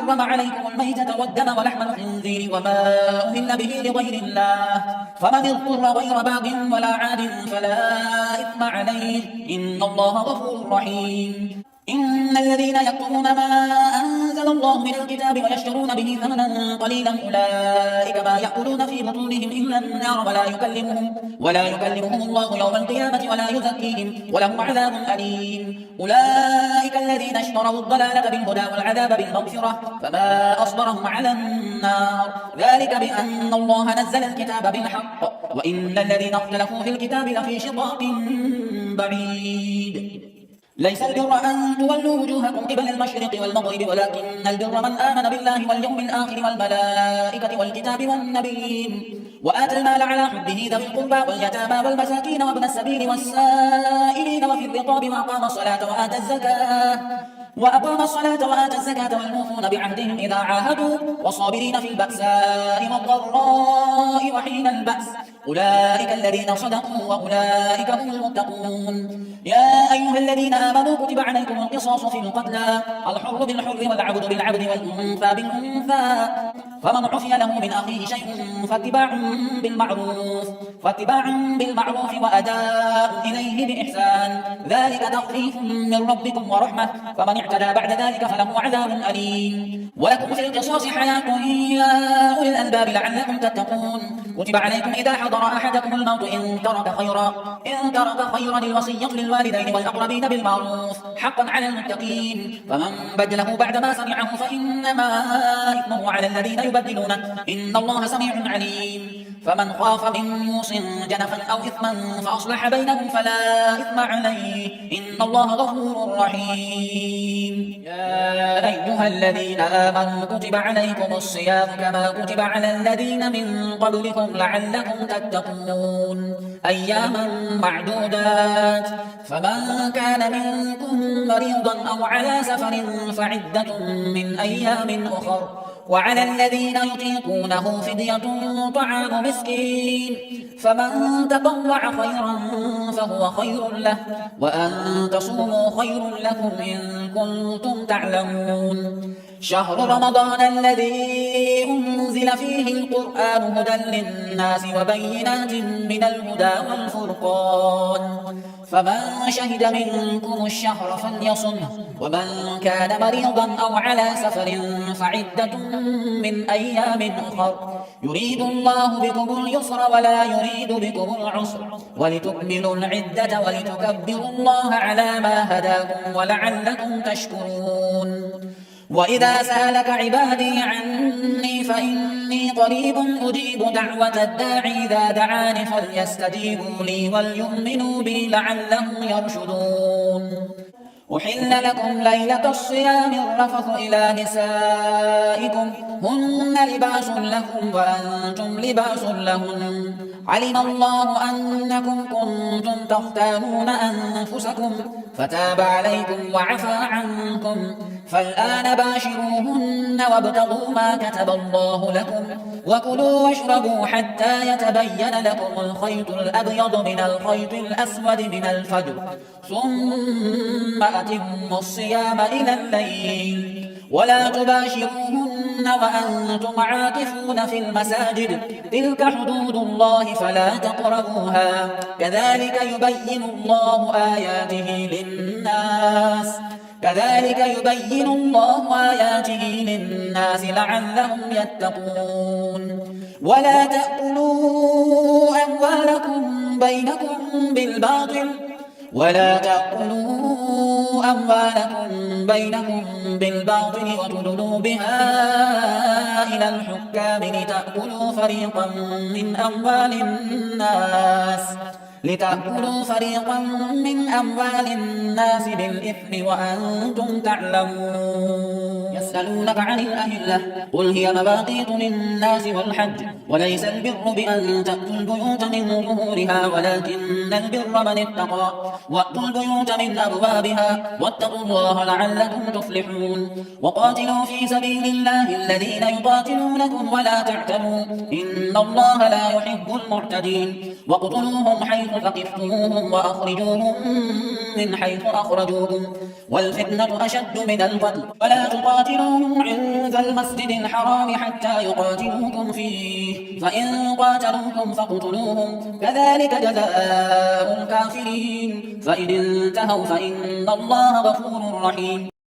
حرم عليكم الميتة والدم ولحم الخنزير وما أهل به لغير الله فمن اضطر غير باغ ولا عاد فلا إثم عليه إن الله غفور رحيم. إن الذين يكتمون ما أنزل الله من الكتاب ويشترون به ثمنا قليلا أولئك ما يأكلون في بطونهم إلا النار ولا يكلمهم الله يوم القيامة ولا يزكيهم ولهم عذاب أليم. أولئك الذين اشتروا الضلالة بالهدى والعذاب بالمغفرة فما أصبرهم على النار ذلك بأن الله نزل الكتاب بالحق وإن الذين اختلفوا في الكتاب لفي شقاق بعيد. ليس البر أن تولوا وجوهكم قبل المشرق والمغرب ولكن البر من آمن بالله واليوم الآخر والملائكة والكتاب والنبيين وآتى المال على حبه ذوي القربى واليتامى والمساكين وابن السبيل والسائلين وفي الرقاب وأقام الصلاة وآتى الزكاة والموفون بعهدهم إذا عاهدوا والصابرين في البأساء والضراء وحين البأس أولئك الذين صدقوا وأولئك هم المتقون. يا أيها الذين آمنوا كتب عليكم القصاص في القتلى الحر بالحر والعبد بالعبد والأنثى بالأنثى فمن عفي له من أخيه شيء فاتباع بالمعروف وأداء إليه بإحسان ذلك تخفيف من ربكم ورحمة فمن اعتدى بعد ذلك فله عذاب أليم. ولكم في القصاص حياة يا أولي الألباب لعلكم تتقون. كتب عليكم إذا حضر أحدكم الموت إن ترك خيرا الوصية للوالدين والأقربين بالمعروف حقا على المتقين فمن بدله بعدما سمعه فإنما إثمه على الذين يبدلونه إن الله سميع عليم. فمن خاف من موص جنفا أو إثما فأصلح بينهم فلا إثم عليه إن الله غفور رحيم. يا أيها الذين آمنوا كتب عليكم الصيام كما كتب على الذين من قبلكم لعلكم تتقون أياما معدودات فمن كان منكم مريضا أو على سفر فعدة من أيام أخر وعلى الذين يطيقونه فدية طعام مسكين فمن تطوع خيرا فهو خير له وأن تصوموا خير لكم إن كنتم تعلمون. شهر رمضان الذي أنزل فيه القرآن هدى للناس وبينات من الهدى والفرقان فمن شهد منكم الشهر فليصمه ومن كان مريضا أو على سفر فعدة من أيام أخر يريد الله بكم اليسر ولا يريد بكم العسر ولتكملوا العدة ولتكبروا الله على ما هداكم ولعلكم تشكرون. وإذا سألك عبادي عني فإني قريب أجيب دعوة الداعي إذا دعاني فليستجيبوا لي وليؤمنوا بي لعلهم يرشدون. أحل لكم ليلة الصيام الرفث إلى نسائكم هن لباس لكم وأنتم لباس لهن علم الله أنكم كنتم تختانون أنفسكم فتاب عليكم وعفى عنكم فالآن باشروهن وابتغوا ما كتب الله لكم وكلوا واشربوا حتى يتبين لكم الخيط الأبيض من الخيط الأسود من الفجر ثم أتموا الصيام إلى الليل ولا تباشروهن وأنتم عاكفون في المساجد تلك حدود الله فلا تقربوها كذلك يبين الله آياته للناس لعلهم يتقون. ولا تأكلوا أموالكم بينكم بالباطل وتدلوا بها إلى الحكام لتأكلوا فريقا من أموال الناس بالإثم وأنتم تعلمون. يسألونك عن الأهلة قل هي مواقيت للناس والحج وليس البر بأن تأتوا البيوت من ظهورها ولكن البر من اتقى وأتوا البيوت من أبوابها واتقوا الله لعلكم تفلحون. وقاتلوا في سبيل الله الذين يقاتلونكم ولا تعتدوا إن الله لا يحب المعتدين. واقتلوهم حيث ثقفتموهم وأخرجوهم من حيث أخرجوكم والفتنة أشد من القتل ولا تقاتلوهم عند ذا المسجد الحرام حتى يقاتلوكم فيه فإن قاتلوكم فاقتلوهم كذلك جزاء الكافرين فإن انتهوا فإن الله غفور رحيم